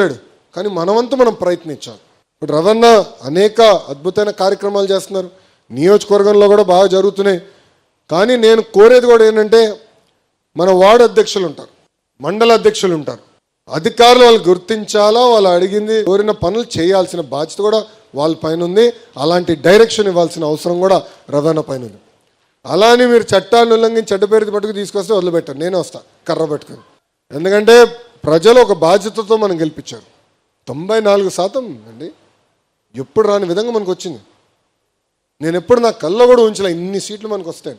లేడు, కానీ మనవంతు మనం ప్రయత్నించాలి. ఇప్పుడు రవణ అనేక అద్భుతమైన కార్యక్రమాలు చేస్తున్నారు, నియోజకవర్గంలో కూడా బాగా జరుగుతున్నాయి. కానీ నేను కోరేది కూడా ఏంటంటే, మన వార్డు అధ్యక్షులు ఉంటారు, మండల అధ్యక్షులు ఉంటారు, అధికారులు వాళ్ళు గుర్తించాలా, వాళ్ళు అడిగింది కోరిన పనులు చేయాల్సిన బాధ్యత కూడా వాళ్ళ పైన ఉంది. అలాంటి డైరెక్షన్ ఇవ్వాల్సిన అవసరం కూడా రవాణా పైన ఉంది. అలానే మీరు చట్టాన్ని ఉల్లంఘించి చెడ్డ పేరు పట్టుకు తీసుకొస్తే వదిలిపెట్టారు, నేనే వస్తా కర్ర పట్టుకొని. ఎందుకంటే ప్రజలు ఒక బాధ్యతతో మనం గెలిపించారు. 94% అండి, ఎప్పుడు రాని విధంగా మనకు వచ్చింది. నేను ఎప్పుడు నా కళ్ళలో కూడా ఉంచలే ఇన్ని సీట్లు మనకు వస్తాయి.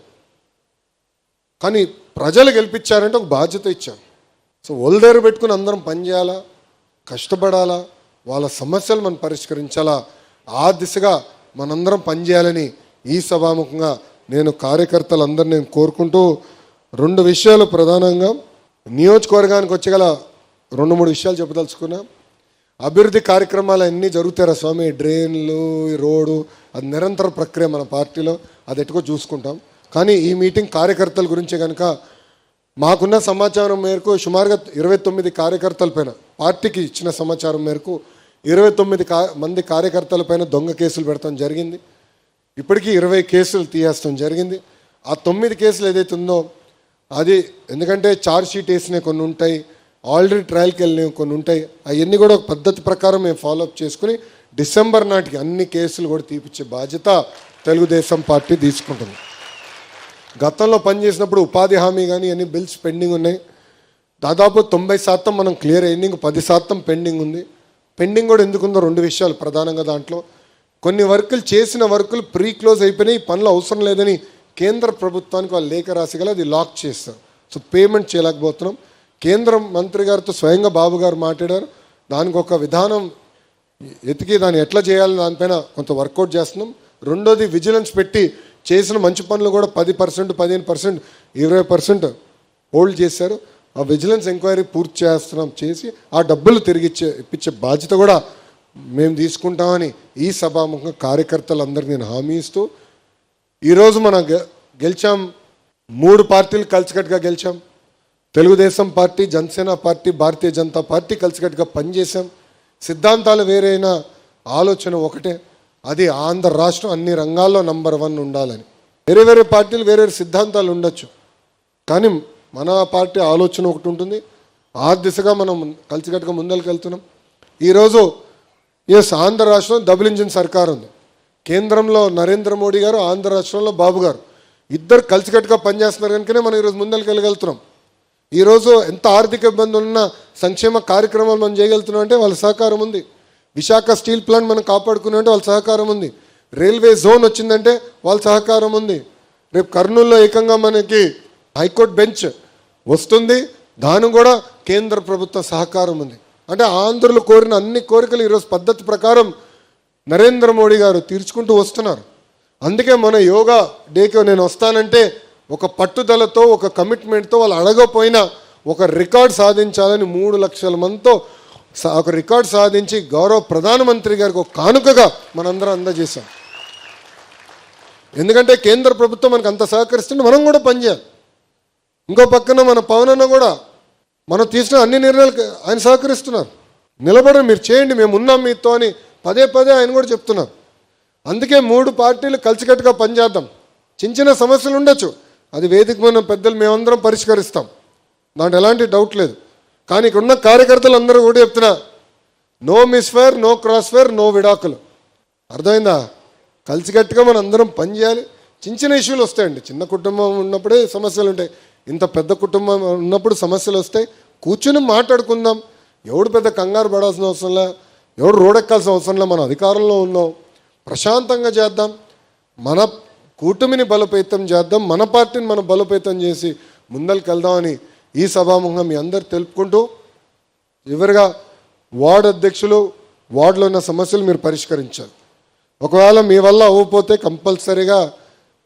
కానీ ప్రజలు గెలిపించారంటే ఒక బాధ్యత ఇచ్చారు. సో ఒళ్ళదేరు పెట్టుకుని అందరం పనిచేయాలా, కష్టపడాలా, వాళ్ళ సమస్యలు మనం పరిష్కరించాలా, ఆ దిశగా మనందరం పనిచేయాలని ఈ సభాముఖంగా నేను కార్యకర్తలందరూ నేను కోరుకుంటూ 2 విషయాలు ప్రధానంగా నియోజకవర్గానికి వచ్చగల 2-3 విషయాలు చెప్పదలుచుకున్నా. అభివృద్ధి కార్యక్రమాలు అన్నీ జరుగుతారా స్వామి, డ్రైన్లు, రోడ్డు, అది నిరంతర ప్రక్రియ మన పార్టీలో, అది ఎట్టుకో చూసుకుంటాం. కానీ ఈ మీటింగ్ కార్యకర్తల గురించే కనుక మాకున్న సమాచారం మేరకు సుమారుగా 29 కార్యకర్తల పైన, పార్టీకి ఇచ్చిన సమాచారం మేరకు 29 మంది కార్యకర్తల పైన దొంగ కేసులు పెడతాం జరిగింది. ఇప్పటికీ 20 కేసులు తీయేస్తాం జరిగింది. ఆ 9 కేసులు ఏదైతే ఉందో అది ఎందుకంటే ఛార్జ్ షీట్ వేసినవి కొన్ని ఉంటాయి, ఆల్రెడీ ట్రయల్కి వెళ్ళినవి కొన్ని ఉంటాయి. అవన్నీ కూడా ఒక పద్ధతి ప్రకారం మేము ఫాలోఅప్ చేసుకుని డిసెంబర్ నాటికి అన్ని కేసులు కూడా తీపిచ్చే బాధ్యత తెలుగుదేశం పార్టీ తీసుకుంటుంది. గతంలో పనిచేసినప్పుడు ఉపాధి హామీ కానీ అన్ని బిల్స్ పెండింగ్ ఉన్నాయి. దాదాపు 90% మనం క్లియర్ అయింది, ఇంక 10% పెండింగ్ ఉంది. పెండింగ్ కూడా ఎందుకుందో 2 విషయాలు ప్రధానంగా. దాంట్లో కొన్ని వర్కులు చేసిన వర్కులు ప్రీ క్లోజ్ అయిపోయినాయి, పనులు అవసరం లేదని కేంద్ర ప్రభుత్వానికి వాళ్ళు లేఖ రాసి గల అది లాక్ చేస్తారు. సో పేమెంట్ చేయలేకపోతున్నాం. కేంద్ర మంత్రి గారితో స్వయంగా బాబు గారు మాట్లాడారు, దానికి ఒక విధానం ఎతికి దాన్ని ఎట్లా చేయాలని దానిపైన కొంత వర్కౌట్ చేస్తున్నాం. రెండోది విజిలెన్స్ పెట్టి చేసిన మంచి పనులు కూడా 10%, 15%, 20% హోల్డ్ చేశారు. ఆ విజిలెన్స్ ఎంక్వైరీ పూర్తి చేస్తున్నాం, చేసి ఆ డబ్బులు తిరిగి ఇప్పించే బాధ్యత కూడా మేము తీసుకుంటామని ఈ సభాముఖంగా కార్యకర్తలందరికీ నేను హామీ ఇస్తూ, ఈరోజు మనం గెలిచాం, 3 పార్టీలు కలిసికట్టుగా గెలిచాం. Telugu Desam party, Janasena party, Bharatiya Janata party కలిసికట్టుగా పనిచేశాం. సిద్ధాంతాలు వేరైన ఆలోచన ఒకటే, అది ఆంధ్ర రాష్ట్రం అన్ని రంగాల్లో నంబర్ 1 ఉండాలని. వేరే పార్టీలు వేరే సిద్ధాంతాలు ఉండొచ్చు, కానీ మన పార్టీ ఆలోచన ఒకటి ఉంటుంది. ఆ దిశగా మనం కలిసికట్టుగా ముందరికి వెళ్తున్నాం. ఈరోజు ఆంధ్ర రాష్ట్రం డబుల్ ఇంజిన్ సర్కార్ ఉంది. కేంద్రంలో నరేంద్ర మోడీ గారు, ఆంధ్ర రాష్ట్రంలో బాబు గారు, ఇద్దరు కలిసికట్టుగా పనిచేస్తున్నారు కనుకనే మనం ఈరోజు ముందరికి వెళ్ళగలుగుతున్నాం. ఈరోజు ఎంత ఆర్థిక ఇబ్బందులు ఉన్న సంక్షేమ కార్యక్రమాలు మనం చేయగలుగుతున్నాం అంటే వాళ్ళ సహకారం ఉంది. విశాఖ స్టీల్ ప్లాంట్ మనం కాపాడుకునే అంటే వాళ్ళ సహకారం ఉంది. రైల్వే జోన్ వచ్చిందంటే వాళ్ళ సహకారం ఉంది. రేపు కర్నూలులో ఏకంగా మనకి హైకోర్టు బెంచ్ వస్తుంది, దాని కూడా కేంద్ర ప్రభుత్వ సహకారం ఉంది. అంటే ఆంధ్రులు కోరిన అన్ని కోరికలు ఈరోజు పద్ధతి ప్రకారం నరేంద్ర మోడీ గారు తీర్చుకుంటూ వస్తున్నారు. అందుకే మన యోగా డేకి నేను వస్తానంటే ఒక పట్టుదలతో, ఒక కమిట్మెంట్తో, వాళ్ళు అడగపోయినా ఒక రికార్డ్ సాధించాలని 3 లక్షల మందితో ఒక రికార్డ్ సాధించి గౌరవ ప్రధానమంత్రి గారికి ఒక కానుకగా మనందరం అందజేశాం. ఎందుకంటే కేంద్ర ప్రభుత్వం మనకు అంత సహకరిస్తుంటే మనం కూడా పనిచేయాలి. ఇంకో పక్కన మన పవన్ అన్న కూడా మనం తీసిన అన్ని నిర్ణయాలకు ఆయన సహకరిస్తున్నారు. నిలబడి మీరు చేయండి, మేము ఉన్నాం మీతో అని పదే ఆయన కూడా చెప్తున్నారు. అందుకే 3 పార్టీలు కలిసికట్టుగా పనిచేద్దాం. చిన్న సమస్యలు ఉండొచ్చు, అది వేదిక మన పెద్దలు మేమందరం పరిష్కరిస్తాం, దాంట్లో ఎలాంటి డౌట్ లేదు. కానీ ఇక్కడ ఉన్న కార్యకర్తలు అందరూ కూడా చెప్తున్నా, no misfire, no cross fire, no విడాకులు. అర్థమైందా? కలిసికట్టుగా మనం అందరం పనిచేయాలి. చిన్న ఇష్యూలు వస్తాయండి, చిన్న కుటుంబం ఉన్నప్పుడే సమస్యలు ఉంటాయి. ఇంత పెద్ద కుటుంబం ఉన్నప్పుడు సమస్యలు వస్తాయి. కూర్చుని మాట్లాడుకుందాం. ఎవడు పెద్ద కంగారు పడాల్సిన అవసరంలా, ఎవడు రోడెక్కాల్సిన అవసరంలా. మన అధికారంలో ఉన్నాం, ప్రశాంతంగా చేద్దాం, మన కూటమిని బలోపేతం చేద్దాం, మన పార్టీని మనం బలోపేతం చేసి ముందరికి వెళ్దామని ఈ సభాముఖంగా మీ అందరు తెలుపుకుంటూ, చివరిగా వార్డు అధ్యక్షులు, వార్డులో ఉన్న సమస్యలు మీరు పరిష్కరించాలి. ఒకవేళ మీ వల్ల అవ్వకపోతే కంపల్సరీగా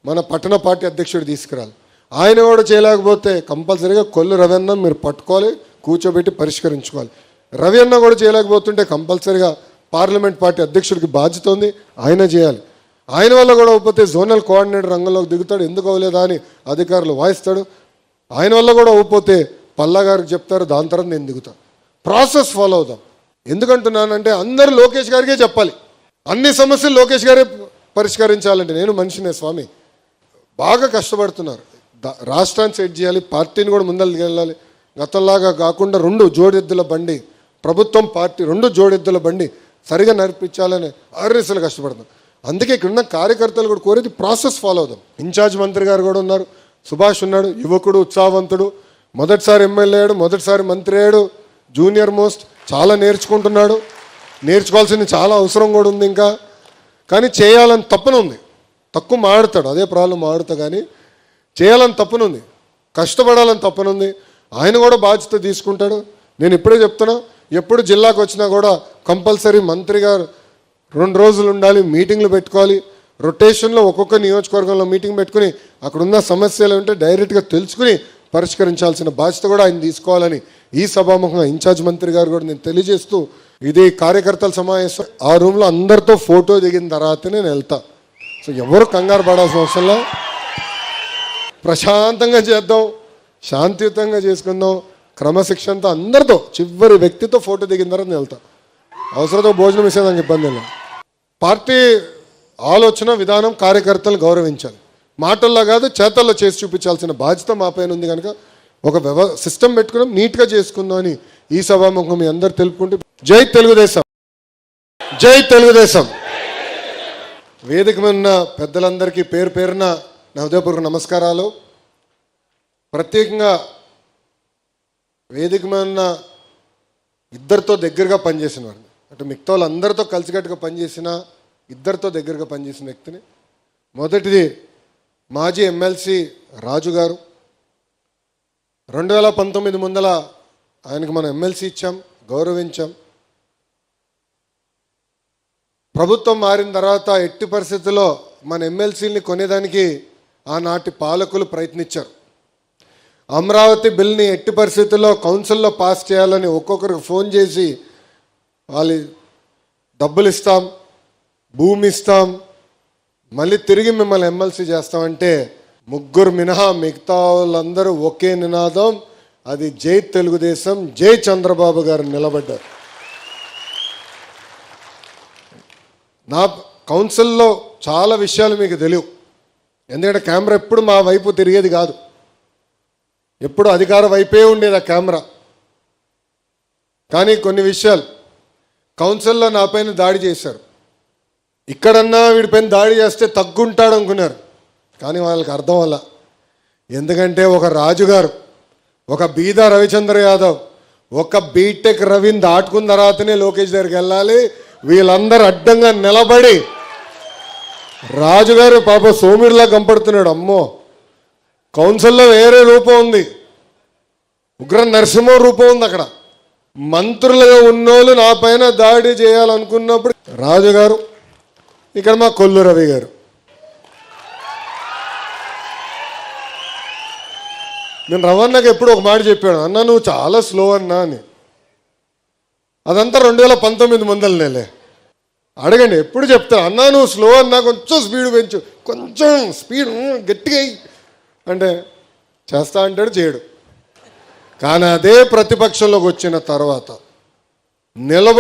మన పట్టణ పార్టీ అధ్యక్షుడు తీసుకురాలి. ఆయన కూడా చేయలేకపోతే కంపల్సరీగా కొల్లు రవి అన్న మీరు పట్టుకోవాలి, కూర్చోబెట్టి పరిష్కరించుకోవాలి. రవి అన్న కూడా చేయలేకపోతుంటే కంపల్సరీగా పార్లమెంట్ పార్టీ అధ్యక్షుడికి బాధ్యత ఉంది, ఆయన చేయాలి. ఆయన వల్ల కూడా అవ్వకపోతే జోనల్ కోఆర్డినేటర్ రంగంలోకి దిగుతాడు, ఎందుకు అవ్వలేదా అని అధికారులు వాయిస్తాడు. ఆయన వల్ల కూడా అవ్వకపోతే పల్లా గారికి చెప్తారు, దాని తర్వాత నేను దిగుతాను. ప్రాసెస్ ఫాలో అవుదాం. ఎందుకంటున్నానంటే అందరూ లోకేష్ గారికే చెప్పాలి, అన్ని సమస్యలు లోకేష్ గారే పరిష్కరించాలంటే. నేను మనిషినే స్వామి, బాగా కష్టపడుతున్నారు, రాష్ట్రాన్ని సెట్ చేయాలి, పార్టీని కూడా ముందరికి వెళ్ళాలి. గతంలాగా కాకుండా రెండు జోడెద్దుల బండి, ప్రభుత్వం పార్టీ రెండు జోడెద్దుల బండి సరిగా నడిపించాలని ఆర్ఎస్ఎలు కష్టపడుతున్నాం. అందుకే ఇక్కడున్న కార్యకర్తలు కూడా కోరేది ప్రాసెస్ ఫాలో అవుదాం. ఇన్ఛార్జ్ మంత్రి గారు కూడా ఉన్నారు, సుభాష్ ఉన్నాడు, యువకుడు, ఉత్సాహవంతుడు, మొదటిసారి ఎమ్మెల్యే అయ్యాడు, మొదటిసారి మంత్రి అయ్యాడు, జూనియర్ మోస్ట్, చాలా నేర్చుకుంటున్నాడు, నేర్చుకోవాల్సింది చాలా అవసరం కూడా ఉంది ఇంకా. కానీ చేయాలని తప్పన ఉంది, తక్కువ మాడుతాడు, అదే ప్రాబ్లం, మాడుతా కానీ చేయాలని తప్పనుంది, కష్టపడాలని తప్పనుంది. ఆయన కూడా బాధ్యత తీసుకుంటాడు. నేను ఇప్పుడే చెప్తున్నా, ఎప్పుడు జిల్లాకు వచ్చినా కూడా కంపల్సరీ మంత్రి గారు 2 రోజులు ఉండాలి, మీటింగ్లు పెట్టుకోవాలి, రొటేషన్లో ఒక్కొక్క నియోజకవర్గంలో మీటింగ్ పెట్టుకుని అక్కడున్న సమస్యలు ఉంటే డైరెక్ట్గా తెలుసుకుని పరిష్కరించాల్సిన బాధ్యత కూడా ఆయన తీసుకోవాలని ఈ సభాముఖంగా ఇన్ఛార్జ్ మంత్రి గారు కూడా నేను తెలియజేస్తూ, ఇది కార్యకర్తల సమావేశం, ఆ రూమ్లో అందరితో ఫోటో దిగిన తర్వాతనే నేను వెళ్తా. సో ఎవరు కంగారు పడాల్సిన అవసరంలో ప్రశాంతంగా చేద్దాం, శాంతియుతంగా చేసుకుందాం, క్రమశిక్షణతో అందరితో, చివరి వ్యక్తితో ఫోటో దిగిన తర్వాత నేను వెళ్తా. అవసరంతో భోజనం ఇచ్చేదానికి ఇబ్బంది లేదు. పార్టీ ఆలోచన విధానం కార్యకర్తలు గౌరవించాలి, మాటల్లో కాదు చేతల్లో చేసి చూపించాల్సిన బాధ్యత మా పైన ఉంది. కనుక ఒక సిస్టమ్ పెట్టుకున్నాం, నీట్గా చేసుకుందాం అని ఈ సభాముఖం మీ అందరు తెలుపుకుంటూ, జై తెలుగుదేశం, జై తెలుగుదేశం. వేదిక మీద ఉన్న పెద్దలందరికీ పేరు పేరున నా హృదయపూర్వక నమస్కారాలు. ప్రత్యేకంగా వేదిక మీద ఉన్న ఇద్దరితో దగ్గరగా పనిచేసిన వాడిని, అంటే మిగతా వాళ్ళందరితో కలిసికట్టుగా పనిచేసిన ఇద్దరితో దగ్గరగా పనిచేసిన వ్యక్తిని. మొదటిది మాజీ ఎమ్మెల్సీ రాజు గారు. 2019 ముందల ఆయనకు మనం ఎమ్మెల్సీ ఇచ్చాం, గౌరవించాం. ప్రభుత్వం మారిన తర్వాత ఎట్టి పరిస్థితుల్లో మన ఎమ్మెల్సీని కొనేదానికి ఆనాటి పాలకులు ప్రయత్నించారు. అమరావతి బిల్ని ఎట్టి పరిస్థితుల్లో కౌన్సిల్లో పాస్ చేయాలని ఒక్కొక్కరికి ఫోన్ చేసి వాళ్ళు డబ్బులు ఇస్తాం, భూమి ఇస్తాం, మళ్ళీ తిరిగి మిమ్మల్ని ఎమ్మెల్సీ చేస్తామంటే ముగ్గురు మినహా మిగతా వాళ్ళందరూ ఒకే నినాదం, అది జై తెలుగుదేశం, జై చంద్రబాబు గారు నిలబడ్డారు. నా కౌన్సిల్లో చాలా విషయాలు మీకు తెలియవు, ఎందుకంటే కెమెరా ఎప్పుడు మా వైపు తిరిగేది కాదు, ఎప్పుడు అధికార వైపే ఉండేది ఆ కెమెరా. కానీ కొన్ని విషయాలు కౌన్సిల్లో నా పైన దాడి చేశారు. ఇక్కడన్నా వీడిపైన దాడి చేస్తే తగ్గుంటాడు అనుకున్నారు, కానీ వాళ్ళకి అర్థం వల్ల. ఎందుకంటే ఒక రాజుగారు, ఒక బీదా రవిచంద్ర యాదవ్, ఒక బీటెక్ రవిని దాటుకున్న తర్వాతనే లోకేష్ దగ్గరికి వెళ్ళాలి. వీళ్ళందరూ అడ్డంగా నిలబడి, రాజుగారు పాప సోమిడిలా కంపడుతున్నాడు. అమ్మో, కౌన్సిల్లో వేరే రూపం ఉంది, ఉగ్ర నరసింహ రూపం ఉంది. అక్కడ మంత్రులుగా ఉన్నోళ్ళు నా పైన దాడి చేయాలనుకున్నప్పుడు రాజుగారు, ఇక్కడ మా కొల్లు రవి గారు. నేను రవణకి ఎప్పుడు ఒక మాట చెప్పాను, అన్న నువ్వు చాలా స్లో అన్నా అని. అదంతా 2019 ముందలనేలే. అడగండి, ఎప్పుడు చెప్తాను అన్నా నువ్వు స్లో అన్నా, కొంచెం స్పీడ్ పెంచు, కొంచెం స్పీడ్ గట్టిగా అంటే చేస్తా అంటాడు, చేయడు. కానీ అదే ప్రతిపక్షంలోకి వచ్చిన తర్వాత నిలబడి